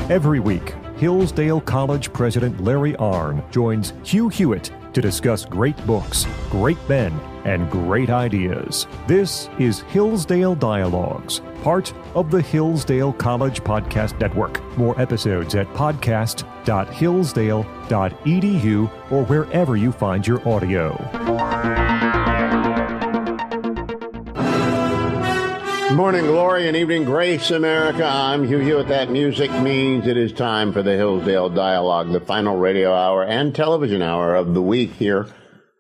Every week, Hillsdale College President Larry Arnn joins Hugh Hewitt to discuss great books, great men, and great ideas. This is Hillsdale Dialogues, part of the Hillsdale College Podcast Network. More episodes at podcast.hillsdale.edu or wherever you find your audio. Morning glory and evening grace, America. I'm Hugh Hewitt. That music means it is time for the Hillsdale Dialogue, the final radio hour and television hour of the week here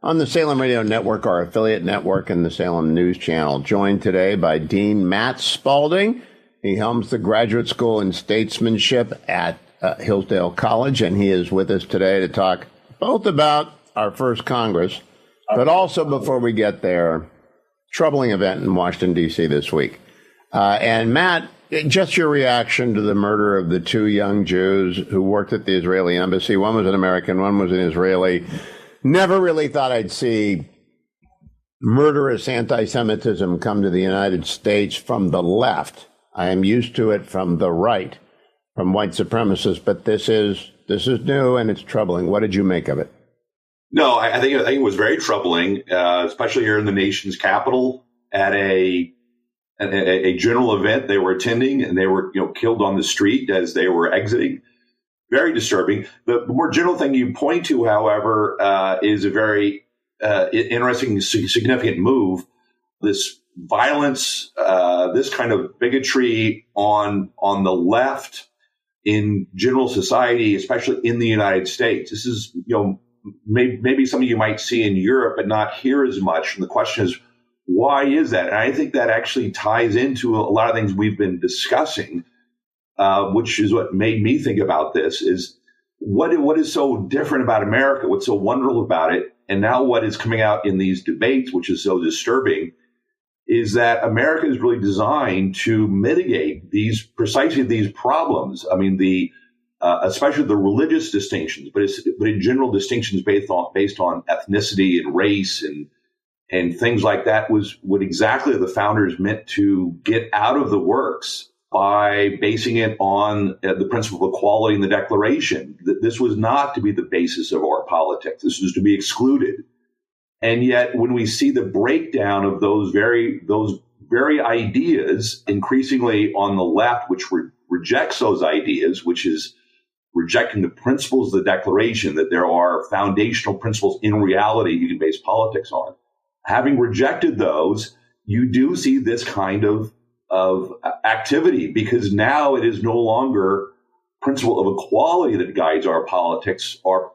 on the Salem Radio Network, our affiliate network, and the Salem News Channel. Joined today by Dean Matt Spalding. He helms the Graduate School in Statesmanship at Hillsdale College, and he is with us today to talk both about our first Congress, but also, before we get there, troubling event in Washington, D.C. this week. And Matt, just your reaction to the murder of the two young Jews who worked at the Israeli embassy. One was an American, one was an Israeli. Never really thought I'd see murderous anti-Semitism come to the United States from the left. I am used to it from the right, from white supremacists, but this is new and it's troubling. What did you make of it? No, I think it was very troubling, especially here in the nation's capital at a general event they were attending, and they were killed on the street as they were exiting. Very disturbing. The more general thing you point to, however, is a very interesting, significant move. This violence, this kind of bigotry on the left in general society, especially in the United States. This is maybe some of you might see in Europe, but not here as much. And the question is, why is that? And I think that actually ties into a lot of things we've been discussing, which is what made me think about this, is what is so different about America, what's so wonderful about it, and now what is coming out in these debates, which is so disturbing, is that America is really designed to mitigate precisely these problems. I mean, especially the religious distinctions, but in general distinctions based on ethnicity and race and things like that was what exactly the founders meant to get out of the works by basing it on the principle of equality in the Declaration. This was not to be the basis of our politics. This was to be excluded. And yet, when we see the breakdown of those very ideas increasingly on the left, which rejects those ideas, which is rejecting the principles of the Declaration, that there are foundational principles in reality you can base politics on. Having rejected those, you do see this kind of activity, because now it is no longer principle of equality that guides our politics. Our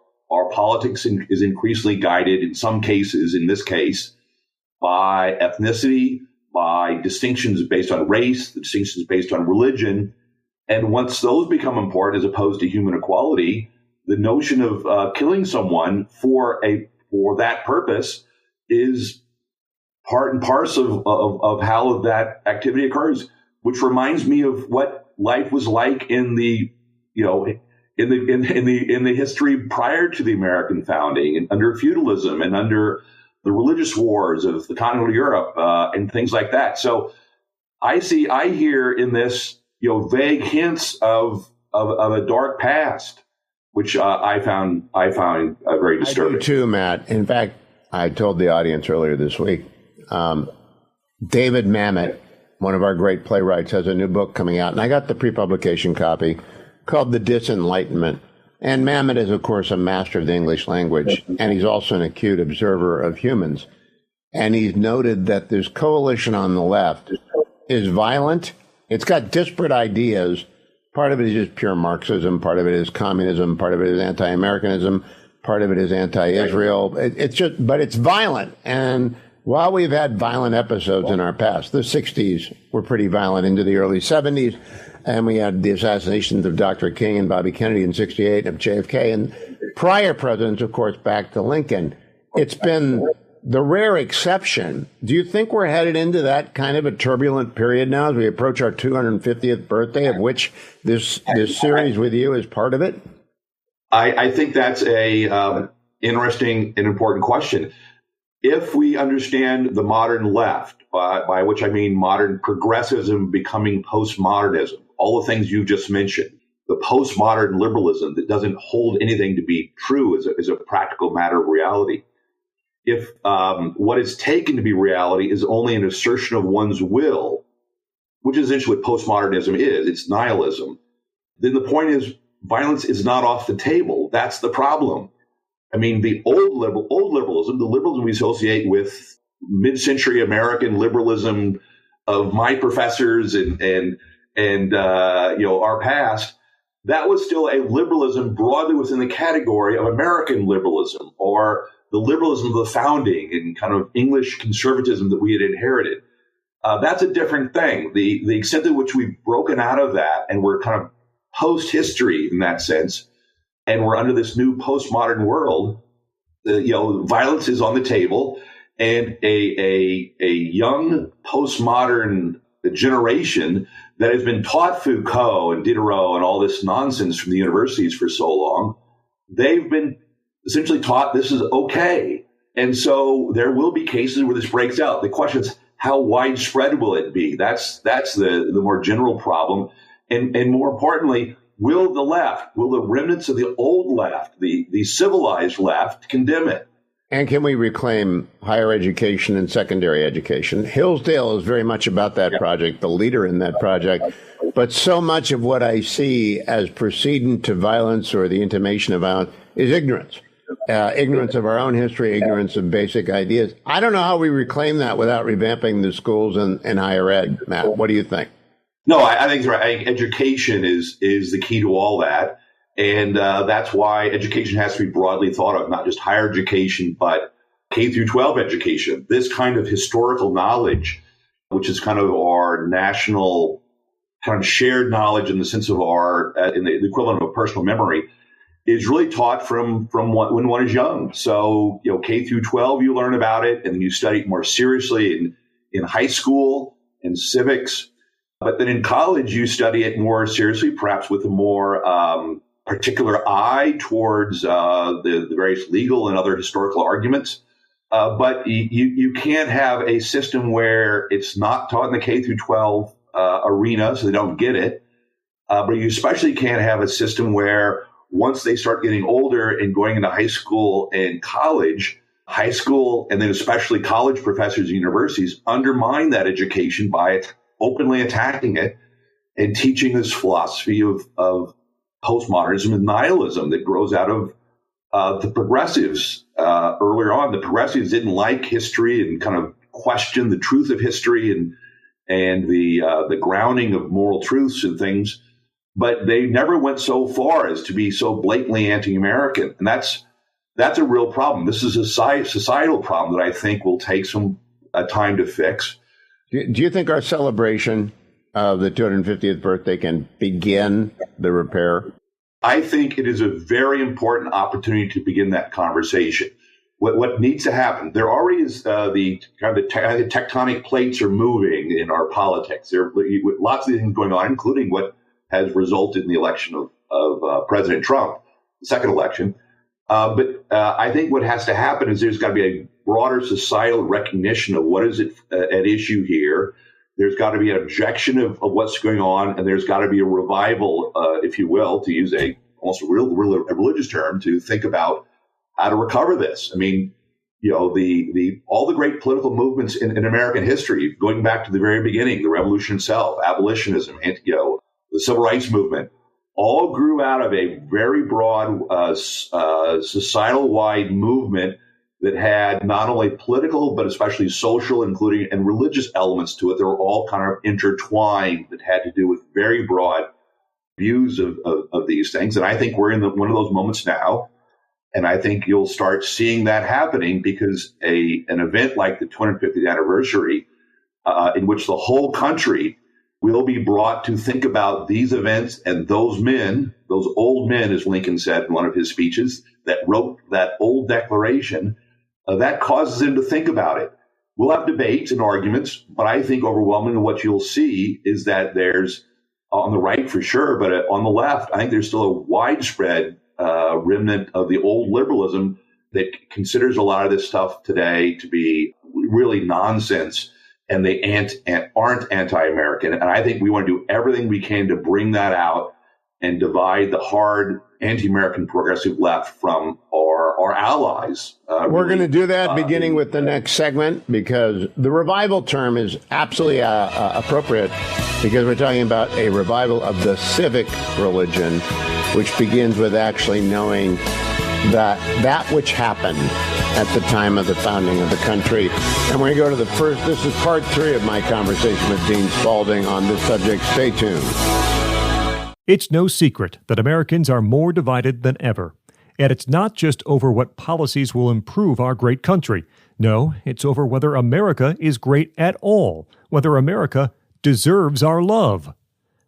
politics is increasingly guided, in some cases, in this case, by ethnicity, by distinctions based on race, distinctions based on religion. And once those become important as opposed to human equality, the notion of killing someone for that purpose is part and parcel of how that activity occurs, which reminds me of what life was like in the history prior to the American founding, and under feudalism and under the religious wars of the continental Europe and things like that. So I hear in this vague hints of a dark past, which I found very disturbing. I do too, Matt. In fact, I told the audience earlier this week, David Mamet, one of our great playwrights, has a new book coming out, and I got the pre-publication copy, called The Disenlightenment. And Mamet is, of course, a master of the English language, and he's also an acute observer of humans. And he's noted that this coalition on the left is violent. It's got disparate ideas. Part of it is just pure Marxism. Part of it is communism. Part of it is anti-Americanism. Part of it is anti-Israel. But it's violent. And while we've had violent episodes in our past, the 60s were pretty violent into the early 70s. And we had the assassinations of Dr. King and Bobby Kennedy in 68, of JFK, and prior presidents, of course, back to Lincoln. It's been the rare exception. Do you think we're headed into that kind of a turbulent period now as we approach our 250th birthday, of which this series with you is part of it? I think that's a interesting and important question. If we understand the modern left, by which I mean modern progressivism becoming postmodernism, all the things you just mentioned, the postmodern liberalism that doesn't hold anything to be true as a practical matter of reality. If what is taken to be reality is only an assertion of one's will, which is essentially what postmodernism is, it's nihilism, then the point is violence is not off the table. That's the problem. I mean, the old liberalism, the liberalism we associate with mid-century American liberalism of my professors and our past, that was still a liberalism broadly within the category of American liberalism, or the liberalism of the founding and kind of English conservatism that we had inherited. That's a different thing. The extent to which we've broken out of that and we're kind of post-history in that sense, and we're under this new postmodern world, violence is on the table, and a young postmodern generation that has been taught Foucault and Diderot and all this nonsense from the universities for so long, they've been essentially taught this is okay. And so there will be cases where this breaks out. The question is, how widespread will it be? That's the more general problem. And more importantly, will the remnants of the old left, the civilized left, condemn it? And can we reclaim higher education and secondary education? Hillsdale is very much about that project, the leader in that project. But so much of what I see as precedent to violence or the intimation of violence is ignorance. Ignorance of our own history, ignorance of basic ideas. I don't know how we reclaim that without revamping the schools and higher ed. Matt, what do you think? No, I think you're right. I think education is the key to all that. And that's why education has to be broadly thought of, not just higher education, but K through 12 education. This kind of historical knowledge, which is kind of our national kind of shared knowledge in the sense of in the equivalent of a personal memory, is really taught from when one is young. So, K through 12, you learn about it, and then you study it more seriously in high school, in civics. But then in college, you study it more seriously, perhaps with a more particular eye towards the various legal and other historical arguments. But you can't have a system where it's not taught in the K through 12 arena, so they don't get it. But you especially can't have a system where once they start getting older and going into high school and high school and then especially college professors and universities undermine that education by openly attacking it and teaching this philosophy of postmodernism and nihilism that grows out of the progressives. Earlier on, the progressives didn't like history and kind of questioned the truth of history and the grounding of moral truths and things. But they never went so far as to be so blatantly anti-American. And that's a real problem. This is a societal problem that I think will take some time to fix. Do you think our celebration of the 250th birthday can begin the repair? I think it is a very important opportunity to begin that conversation. What needs to happen? There already is the tectonic plates are moving in our politics. There are lots of things going on, including what has resulted in the election of President Trump, the second election. But I think what has to happen is there's got to be a broader societal recognition of what is at issue here. There's got to be an objection of what's going on, and there's got to be a revival, if you will, to use almost a religious term, to think about how to recover this. I mean, all the great political movements in American history, going back to the very beginning, the revolution itself, abolitionism, the civil rights movement, all grew out of a very broad societal-wide movement that had not only political, but especially social, including and religious elements to it. They were all kind of intertwined that had to do with very broad views of these things. And I think we're in one of those moments now. And I think you'll start seeing that happening because an event like the 250th anniversary, in which the whole country will be brought to think about these events and those old men, as Lincoln said in one of his speeches, that wrote that old declaration, that causes them to think about it. We'll have debates and arguments, but I think overwhelmingly what you'll see is that there's, on the right for sure, but on the left, I think there's still a widespread remnant of the old liberalism that considers a lot of this stuff today to be really nonsense, and they aren't anti-American. And I think we want to do everything we can to bring that out and divide the hard anti-American progressive left from our allies. We're going to do that beginning with the next segment, because the revival term is absolutely appropriate, because we're talking about a revival of the civic religion, which begins with actually knowing that which happened at the time of the founding of the country. And we're going to go to the first. This is part 3 of my conversation with Dean Spalding on this subject. Stay tuned. It's no secret that Americans are more divided than ever. And it's not just over what policies will improve our great country. No, it's over whether America is great at all, whether America deserves our love.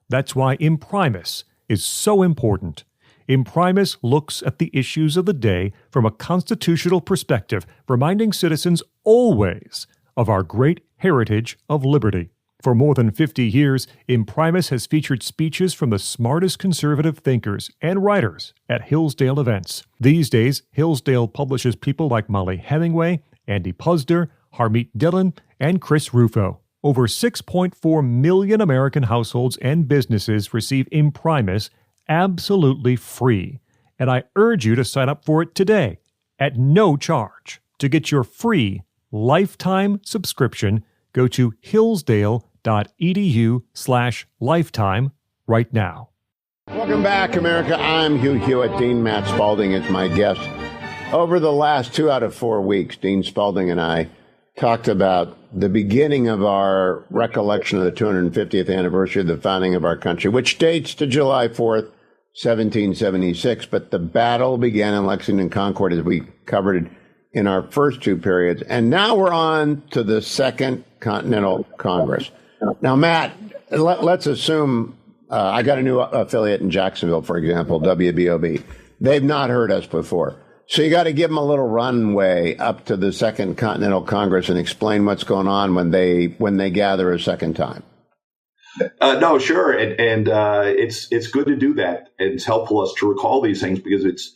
That's why Impremis is so important. Impremis looks at the issues of the day from a constitutional perspective, reminding citizens always of our great heritage of liberty. For more than 50 years, Impremis has featured speeches from the smartest conservative thinkers and writers at Hillsdale events. These days, Hillsdale publishes people like Molly Hemingway, Andy Puzder, Harmeet Dillon, and Chris Rufo. Over 6.4 million American households and businesses receive Impremis absolutely free, and I urge you to sign up for it today at no charge. To get your free lifetime subscription, go to hillsdale.edu/lifetime right now. Welcome back, America. I'm Hugh Hewitt. Dean Matt Spalding is my guest. Over the last 2 out of 4 weeks, Dean Spalding and I talked about the beginning of our recollection of the 250th anniversary of the founding of our country, which dates to July 4th, 1776. But the battle began in Lexington, Concord, as we covered in our first 2 periods. And now we're on to the Second Continental Congress. Now, Matt, let's assume I got a new affiliate in Jacksonville, for example, WBOB. They've not heard us before. So you got to give them a little runway up to the Second Continental Congress and explain what's going on when they gather a second time. No, sure, and it's good to do that. And it's helpful us to recall these things because it's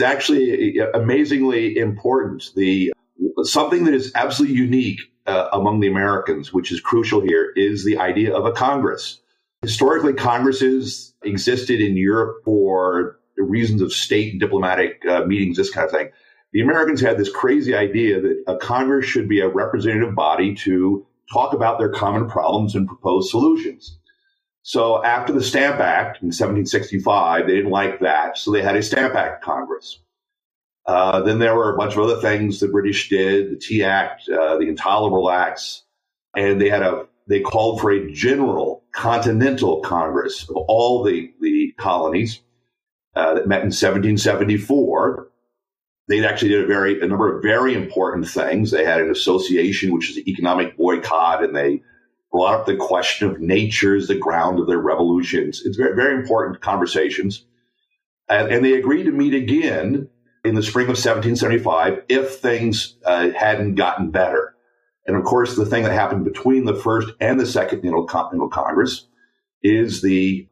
actually amazingly important. Something that is absolutely unique among the Americans, which is crucial here, is the idea of a Congress. Historically, Congresses existed in Europe for reasons of state and diplomatic meetings, this kind of thing. The Americans had this crazy idea that a Congress should be a representative body to talk about their common problems and propose solutions. So after the Stamp Act in 1765, they didn't like that, so they had a Stamp Act Congress. Then there were a bunch of other things the British did, the Tea Act, the Intolerable Acts, and they called for a general Continental Congress of all the colonies that met in 1774. They actually did a number of very important things. They had an association, which is the economic boycott, and they brought up the question of nature as the ground of their revolutions. It's very, very important conversations. And they agreed to meet again in the spring of 1775 if things hadn't gotten better. And of course, the thing that happened between the first and the Second Continental Congress is the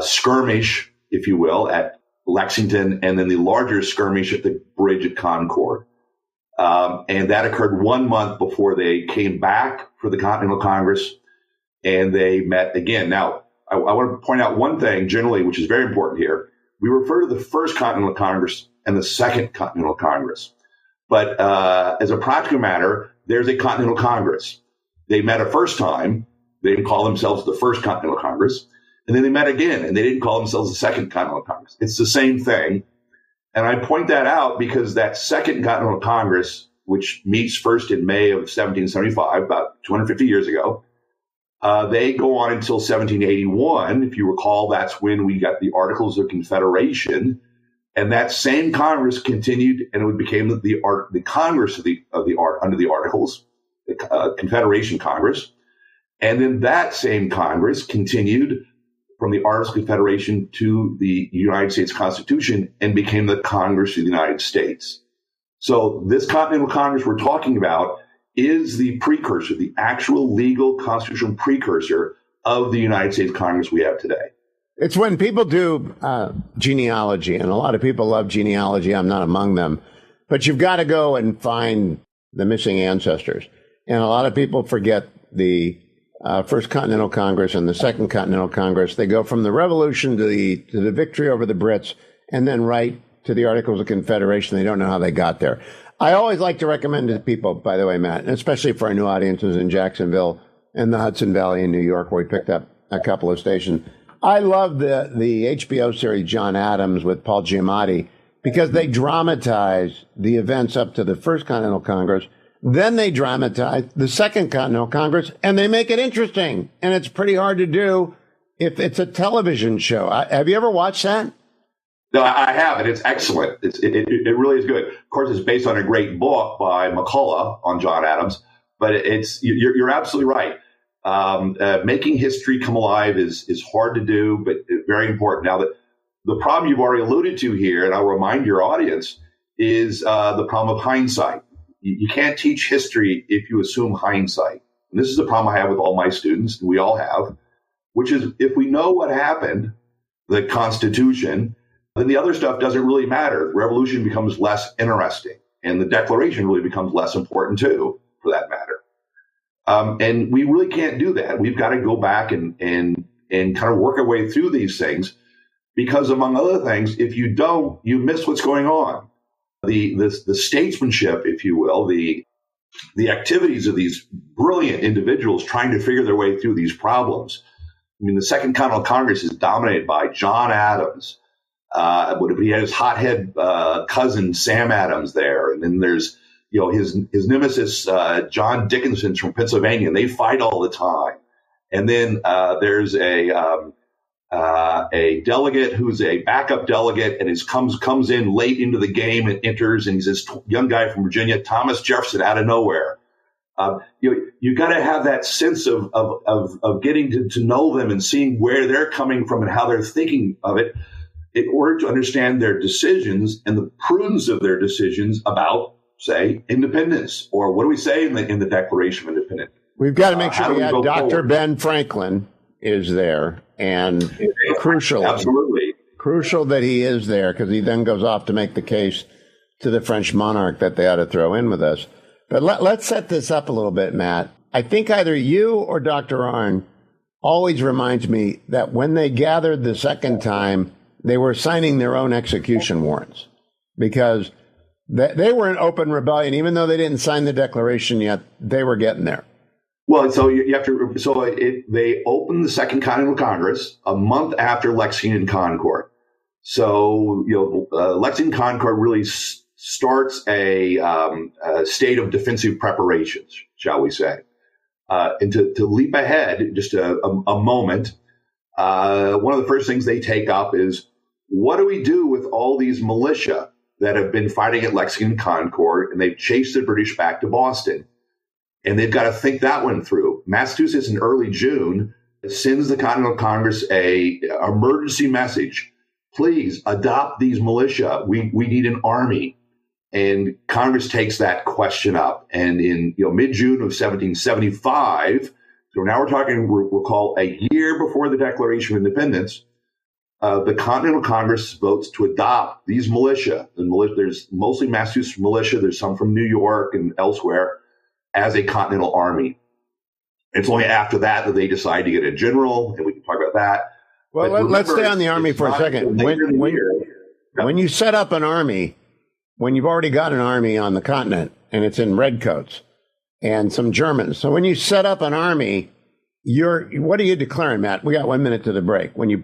skirmish, if you will, at Lexington, and then the larger skirmish at the bridge at Concord. And that occurred 1 month before they came back for the Continental Congress, and they met again. Now, I want to point out one thing generally, which is very important here. We refer to the First Continental Congress and the Second Continental Congress. But as a practical matter, there's a Continental Congress. They met a first time. They didn't call themselves the First Continental Congress. And then they met again, and they didn't call themselves the Second Continental Congress. It's the same thing. And I point that out because that Second Continental Congress, which meets first in May of 1775, about 250 years ago, they go on until 1781. If you recall, that's when we got the Articles of Confederation. And that same Congress continued, and it became the Congress under the Articles, the Confederation Congress. And then that same Congress continued from the Articles of Confederation to the United States Constitution and became the Congress of the United States. So this Continental Congress we're talking about is the precursor, the actual legal constitutional precursor of the United States Congress we have today. It's when people do genealogy, and a lot of people love genealogy. I'm not among them. But you've got to go and find the missing ancestors. And a lot of people forget the First Continental Congress and the Second Continental Congress. They go from the Revolution to the victory over the Brits, and then right to the Articles of Confederation. They don't know how they got there. I always like to recommend to people, by the way, Matt, and especially for our new audiences in Jacksonville and the Hudson Valley in New York, where we picked up a couple of stations. I love the HBO series John Adams with Paul Giamatti because they dramatize the events up to the First Continental Congress. Then they dramatize the Second Continental Congress, and they make it interesting. And it's pretty hard to do if it's a television show. Have you ever watched that? No, I have, and it's excellent. It really is good. Of course, it's based on a great book by McCullough on John Adams, but you're absolutely right. Making history come alive is hard to do, but very important. Now, the problem you've already alluded to here, and I'll remind your audience, is the problem of hindsight. You can't teach history if you assume hindsight. And this is the problem I have with all my students, and we all have, which is if we know what happened, the Constitution, then the other stuff doesn't really matter. The revolution becomes less interesting, and the Declaration really becomes less important too, for that matter. And we really can't do that. We've got to go back and kind of work our way through these things, because among other things, if you don't, you miss what's going on. The statesmanship, if you will, the activities of these brilliant individuals trying to figure their way through these problems. I mean, the Second Continental Congress is dominated by John Adams. He had his hothead cousin Sam Adams there, and then there's his nemesis John Dickinson from Pennsylvania, and they fight all the time. And then there's a delegate who's a backup delegate, and comes in late into the game and enters, and he's this young guy from Virginia, Thomas Jefferson, out of nowhere. You got to have that sense of getting to know them and seeing where they're coming from and how they're thinking of it, in order to understand their decisions and the prudence of their decisions about, say, independence, or what do we say in the Declaration of Independence? We've got to make sure we have Dr. Ben Franklin is there, and crucial that he is there, because he then goes off to make the case to the French monarch that they ought to throw in with us. But let's set this up a little bit, Matt. I think either you or Dr. Arnn always reminds me that when they gathered the second time, they were signing their own execution warrants, because they were in open rebellion. Even though they didn't sign the Declaration yet, they were getting there. Well, so you have to. So they opened the Second Continental Congress a month after Lexington Concord. So Lexington Concord really starts a state of defensive preparations, shall we say? And to leap ahead just a moment, one of the first things they take up is, what do we do with all these militia that have been fighting at Lexington Concord, and they've chased the British back to Boston? And they've got to think that one through. Massachusetts in early June sends the Continental Congress a emergency message. Please adopt these militia. We need an army. And Congress takes that question up. And in mid-June of 1775, so now we're talking, we'll call a year before the Declaration of Independence, the Continental Congress votes to adopt these militia. There's mostly Massachusetts militia. There's some from New York and elsewhere, as a Continental Army. It's only after that they decide to get a general, and we can talk about that. Well, let's stay on the Army for a second. When you set up an army, when you've already got an army on the continent, and it's in redcoats and some Germans. So when you set up an army, what are you declaring, Matt? We got 1 minute to the break. When you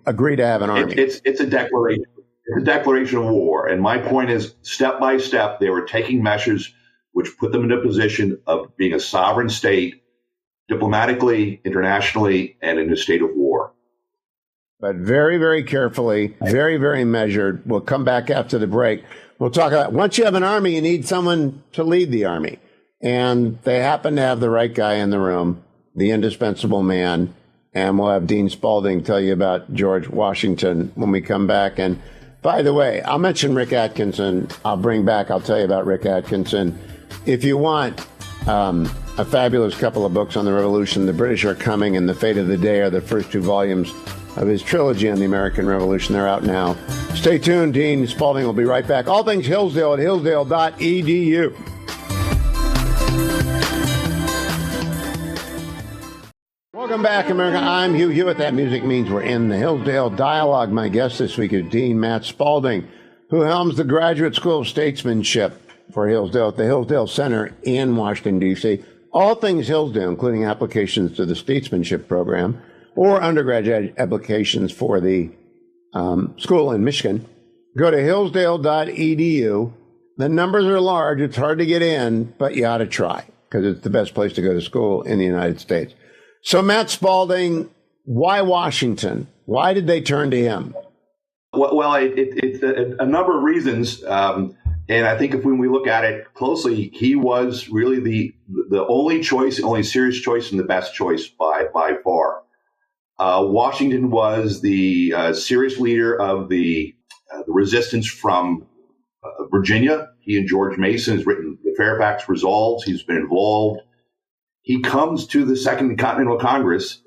agree to have an army, it's a declaration. It's a declaration of war. And my point is, step by step, they were taking measures which put them in a position of being a sovereign state, diplomatically, internationally, and in a state of war. But very, very carefully, very, very measured. We'll come back after the break. We'll talk about, once you have an army, you need someone to lead the army. And they happen to have the right guy in the room, the indispensable man. And we'll have Dean Spalding tell you about George Washington when we come back. And by the way, I'll mention Rick Atkinson. I'll tell you about Rick Atkinson. If you want a fabulous couple of books on the Revolution, The British Are Coming and The Fate of the Day are the first two volumes of his trilogy on the American Revolution. They're out now. Stay tuned. Dean Spalding will be right back. All things Hillsdale at hillsdale.edu. back, America. I'm Hugh Hewitt. That music means we're in the Hillsdale Dialogue. My guest this week is Dean Matt Spalding, who helms the Graduate School of Statesmanship for Hillsdale at the Hillsdale Center in Washington, D.C. All things Hillsdale, including applications to the Statesmanship program or undergraduate applications for the school in Michigan. Go to hillsdale.edu. The numbers are large. It's hard to get in, but you ought to try because it's the best place to go to school in the United States. So, Matt Spalding, why Washington? Why did they turn to him? Well, it's a number of reasons. And I think when we look at it closely, he was really the only choice, only serious choice, and the best choice by far. Washington was the serious leader of the resistance from Virginia. He and George Mason has written the Fairfax Resolves. He's been involved. He comes to the Second Continental Congress.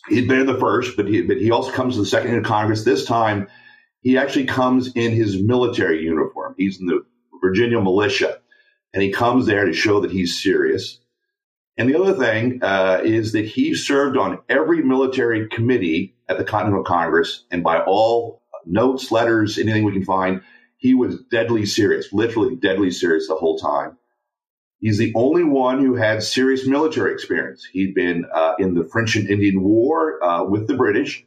He'd been in the first, but he also comes to the Second Congress. This time, he actually comes in his military uniform. He's in the Virginia militia, and he comes there to show that he's serious. And the other thing is that he served on every military committee at the Continental Congress, and by all notes, letters, anything we can find, he was deadly serious, literally deadly serious the whole time. He's the only one who had serious military experience. He'd been in the French and Indian War with the British,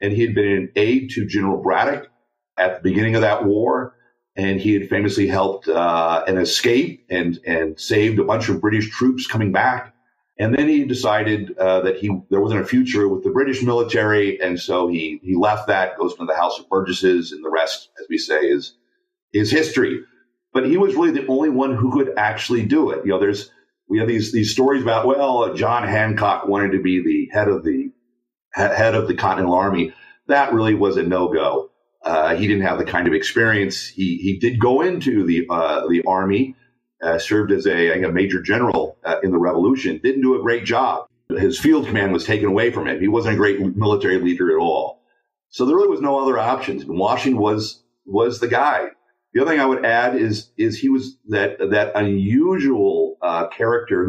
and he had been an aide to General Braddock at the beginning of that war, and he had famously helped an escape and saved a bunch of British troops coming back. And then he decided that there wasn't a future with the British military, and so he left that, goes into the House of Burgesses, and the rest, as we say, is history. But he was really the only one who could actually do it. You know, we have these stories about, well, John Hancock wanted to be the head of the Continental Army. That really was a no-go. He didn't have the kind of experience. He did go into the Army, served as a major general in the Revolution. Didn't do a great job. His field command was taken away from him. He wasn't a great military leader at all. So there really was no other options. Washington was the guy. The other thing I would add is he was that unusual character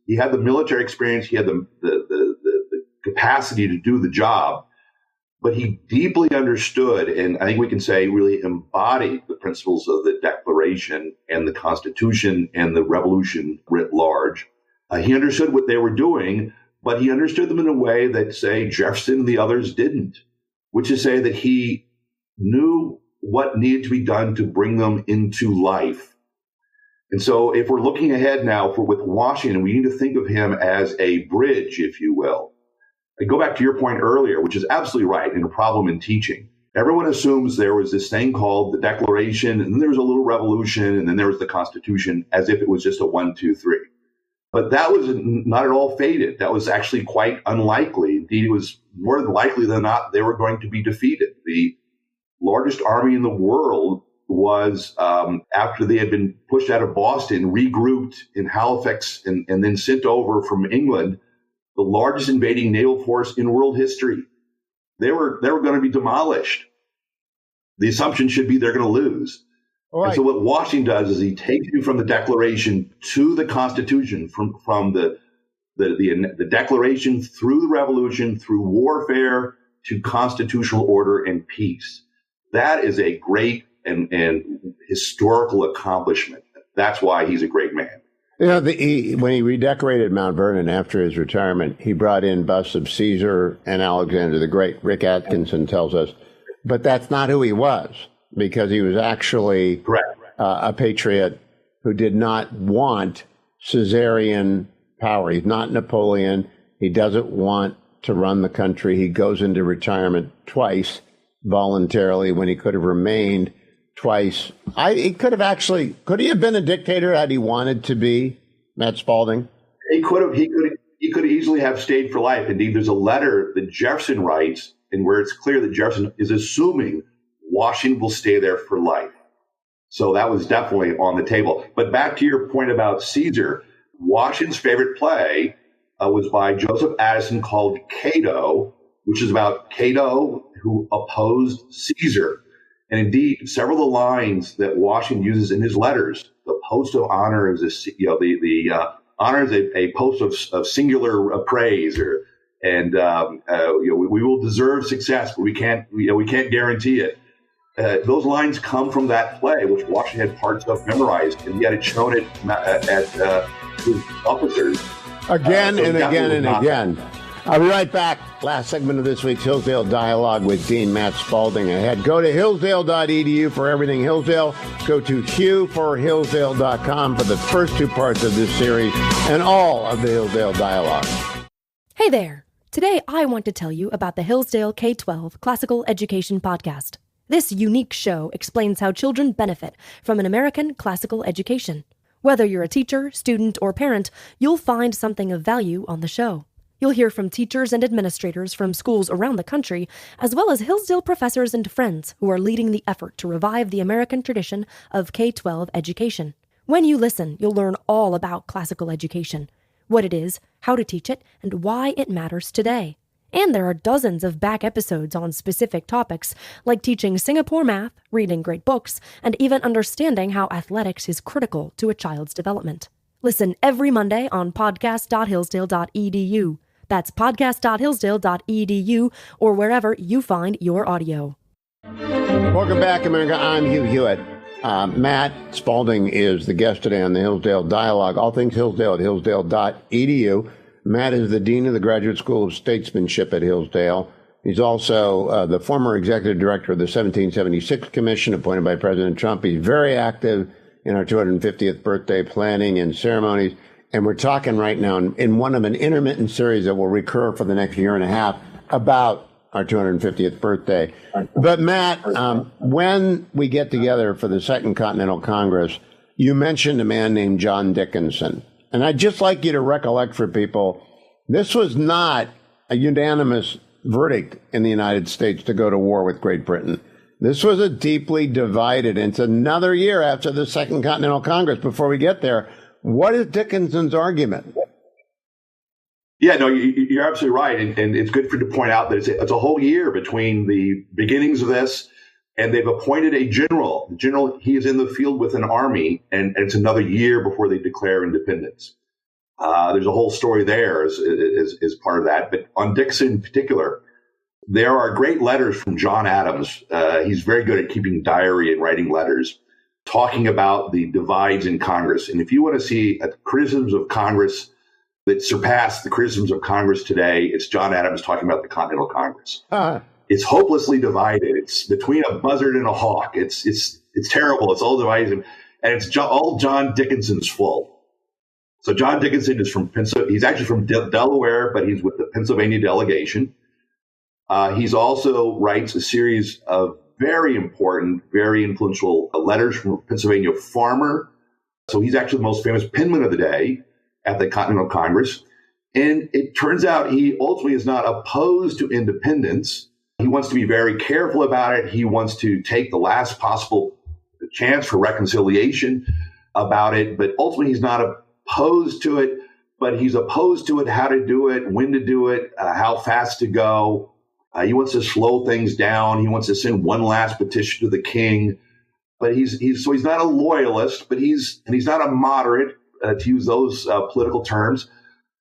he had the military experience, he had the capacity to do the job, but he deeply understood, and I think we can say really embodied the principles of the Declaration and the Constitution and the Revolution writ large. He understood what they were doing, but he understood them in a way that, say, Jefferson and the others didn't, which is say that he knew what needed to be done to bring them into life. And so if we're looking ahead now with Washington, we need to think of him as a bridge, if you will. I go back to your point earlier, which is absolutely right, and a problem in teaching. Everyone assumes there was this thing called the Declaration, and then there was a little revolution, and then there was the Constitution, as if it was just a 1, 2, 3. But that was not at all fated. That was actually quite unlikely. Indeed, it was more likely than not they were going to be defeated. The largest army in the world was, after they had been pushed out of Boston, regrouped in Halifax and then sent over from England, the largest invading naval force in world history. They were going to be demolished. The assumption should be they're going to lose. Right. And so what Washington does is he takes you from the Declaration to the Constitution, from the Declaration through the Revolution, through warfare to constitutional order and peace. That is a great and historical accomplishment. That's why he's a great man. You know, when he redecorated Mount Vernon after his retirement, he brought in busts of Caesar and Alexander the Great. Rick Atkinson tells us. But that's not who he was, because he was actually a patriot who did not want Caesarian power. He's not Napoleon. He doesn't want to run the country. He goes into retirement twice voluntarily when he could have remained twice. Could he have been a dictator had he wanted to be, Matt Spalding? He could easily have stayed for life. Indeed, there's a letter that Jefferson writes, and where it's clear that Jefferson is assuming Washington will stay there for life. So that was definitely on the table. But back to your point about Caesar, Washington's favorite play was by Joseph Addison called Cato, which is about Cato who opposed Caesar. And indeed, several of the lines that Washington uses in his letters, the post of honor is the honor is a post of singular praise, and we will deserve success, but we can't guarantee it. Those lines come from that play, which Washington had parts of memorized, and yet it shown it at his officers again and again and again. I'll be right back. Last segment of this week's Hillsdale Dialogue with Dean Matt Spalding ahead. Go to hillsdale.edu for everything Hillsdale. Go to hughforhillsdale.com for the first two parts of this series and all of the Hillsdale Dialogue. Hey there. Today I want to tell you about the Hillsdale K-12 Classical Education Podcast. This unique show explains how children benefit from an American classical education. Whether you're a teacher, student, or parent, you'll find something of value on the show. You'll hear from teachers and administrators from schools around the country, as well as Hillsdale professors and friends who are leading the effort to revive the American tradition of K-12 education. When you listen, you'll learn all about classical education, what it is, how to teach it, and why it matters today. And there are dozens of back episodes on specific topics, like teaching Singapore math, reading great books, and even understanding how athletics is critical to a child's development. Listen every Monday on podcast.hillsdale.edu. That's podcast.hillsdale.edu or wherever you find your audio. Welcome back, America. I'm Hugh Hewitt. Matt Spalding is the guest today on the Hillsdale Dialogue. All things Hillsdale at hillsdale.edu. Matt is the Dean of the Graduate School of Statesmanship at Hillsdale. He's also the former executive director of the 1776 Commission appointed by President Trump. He's very active in our 250th birthday planning and ceremonies. And we're talking right now in one of an intermittent series that will recur for the next year and a half about our 250th birthday. But Matt, when we get together for the Second Continental Congress, you mentioned a man named John Dickinson. And I'd just like you to recollect for people, this was not a unanimous verdict in the United States to go to war with Great Britain. This was a deeply divided, and it's another year after the Second Continental Congress. Before we get there, what is Dickinson's argument? Yeah, no, you're absolutely right. And it's good to point out that it's a whole year between the beginnings of this, and they've appointed a general. The general, he is in the field with an army, and it's another year before they declare independence. There's a whole story there as part of that. But on Dixon in particular, there are great letters from John Adams. He's very good at keeping diary and writing letters, talking about the divides in Congress. And if you want to see criticisms of Congress that surpass the criticisms of Congress today, it's John Adams talking about the Continental Congress. It's hopelessly divided. It's between a buzzard and a hawk. It's terrible. It's all divided. And it's all John Dickinson's fault. So John Dickinson is from Pennsylvania. He's actually from Delaware, but he's with the Pennsylvania delegation. He's also writes a series of very important, very influential letters from a Pennsylvania farmer. So he's actually the most famous penman of the day at the Continental Congress. And it turns out he ultimately is not opposed to independence. He wants to be very careful about it. He wants to take the last possible chance for reconciliation about it. But ultimately, he's not opposed to it, but he's opposed to it, how to do it, when to do it, how fast to go. He wants to slow things down. He wants to send one last petition to the king. But he's not a loyalist, but he's not a moderate, to use those political terms.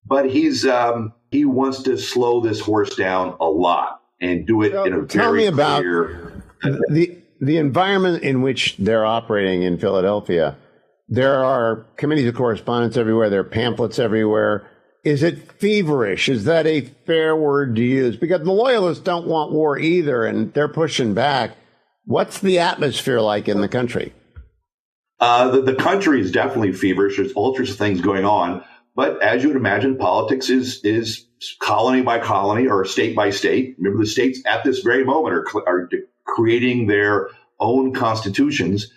But he wants to slow this horse down a lot and do it in a very clear. The environment in which they're operating in Philadelphia. There are committees of correspondence everywhere. There are pamphlets everywhere. Is it feverish? Is that a fair word to use? Because the loyalists don't want war either, and they're pushing back. What's the atmosphere like in the country? The country is definitely feverish. There's all sorts of things going on. But as you would imagine, politics is colony by colony or state by state. Remember, the states at this very moment are creating their own constitutions,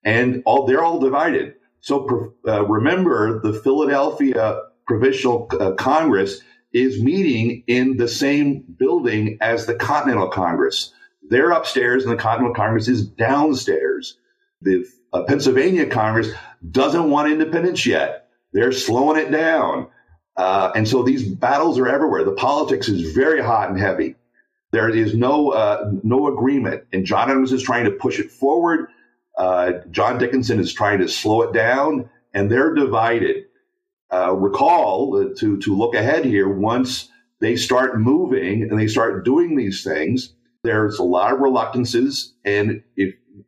and they're all divided. So remember, the Philadelphia Provincial Congress is meeting in the same building as the Continental Congress. They're upstairs and the Continental Congress is downstairs. The Pennsylvania Congress doesn't want independence yet. They're slowing it down. And so these battles are everywhere. The politics is very hot and heavy. There is no agreement. And John Adams is trying to push it forward. John Dickinson is trying to slow it down. And they're divided. recall to look ahead here. Once they start moving and they start doing these things, there's a lot of reluctances. And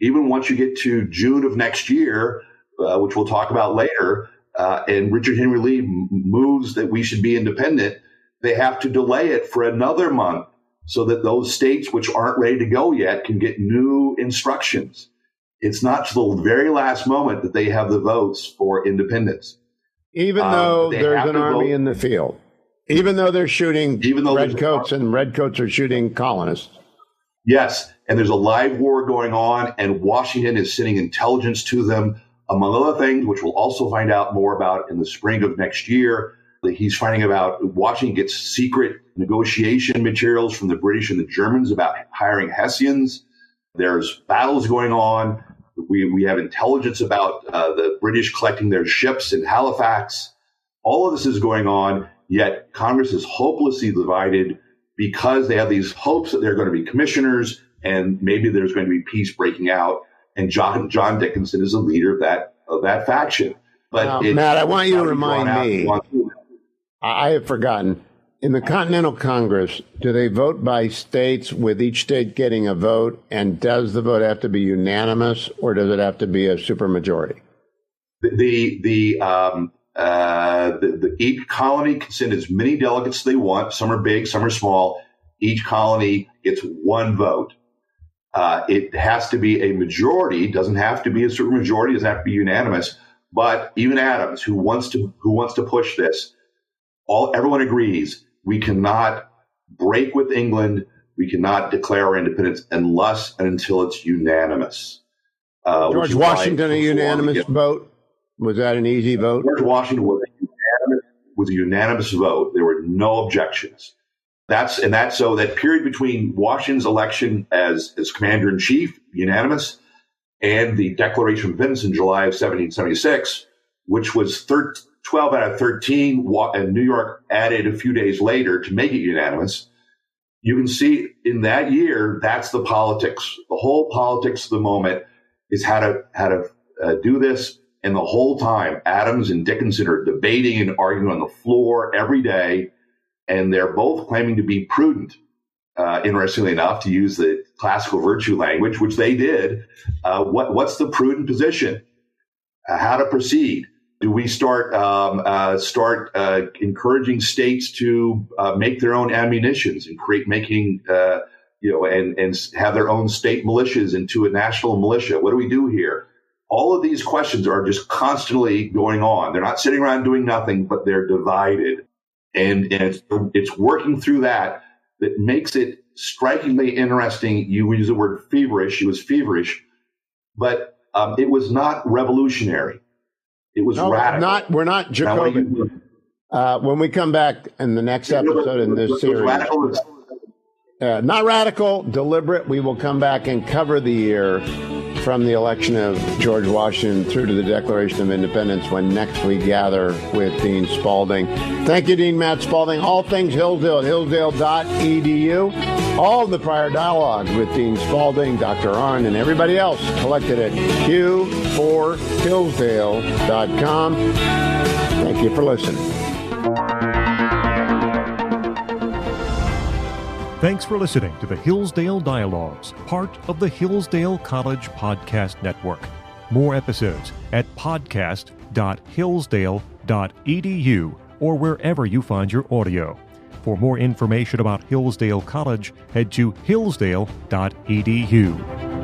even once you get to June of next year, which we'll talk about later, and Richard Henry Lee moves that we should be independent, they have to delay it for another month so that those states which aren't ready to go yet can get new instructions. It's not till the very last moment that they have the votes for independence. Even though there's an army in the field, even though they're shooting redcoats and redcoats are shooting colonists. Yes, and there's a live war going on, and Washington is sending intelligence to them, among other things, which we'll also find out more about in the spring of next year. He's finding about Washington gets secret negotiation materials from the British and the Germans about hiring Hessians. There's battles going on. We have intelligence about the British collecting their ships in Halifax. All of this is going on, yet Congress is hopelessly divided because they have these hopes that they're going to be commissioners and maybe there's going to be peace breaking out. And John Dickinson is a leader of that faction. But Matt, I want you to remind me. I have forgotten. In the Continental Congress, do they vote by states with each state getting a vote? And does the vote have to be unanimous or does it have to be a supermajority? Each colony can send as many delegates as they want. Some are big, some are small. Each colony gets one vote. It has to be a majority. It doesn't have to be a supermajority. It doesn't have to be unanimous. But even Adams, who wants to push this, everyone agrees we cannot break with England. We cannot declare our independence unless and until it's unanimous. George Washington, a unanimous vote? Was that an easy vote? George Washington was a unanimous vote. There were no objections. So that period between Washington's election as commander in chief, unanimous, and the Declaration of Independence in July of 1776, which was 12 out of 13, and New York added a few days later to make it unanimous. You can see in that year, that's the politics. The whole politics of the moment is how to do this. And the whole time, Adams and Dickinson are debating and arguing on the floor every day. And they're both claiming to be prudent, interestingly enough, to use the classical virtue language, which they did. What's the prudent position? How to proceed? Do we start encouraging states to make their own ammunitions and and have their own state militias into a national militia? What do we do here? All of these questions are just constantly going on. They're not sitting around doing nothing, but they're divided. And it's working through that makes it strikingly interesting. You use the word feverish. It was feverish, but it was not revolutionary. It was radical. We're not Jacobin. When we come back in the next episode in this series, not radical, deliberate. We will come back and cover the year from the election of George Washington through to the Declaration of Independence when next we gather with Dean Spalding. Thank you, Dean Matt Spalding. All things Hillsdale at hillsdale.edu. All of the prior dialogues with Dean Spalding, Dr. Arnn, and everybody else collected at q4hillsdale.com. Thank you for listening. Thanks for listening to the Hillsdale Dialogues, part of the Hillsdale College Podcast Network. More episodes at podcast.hillsdale.edu or wherever you find your audio. For more information about Hillsdale College, head to hillsdale.edu.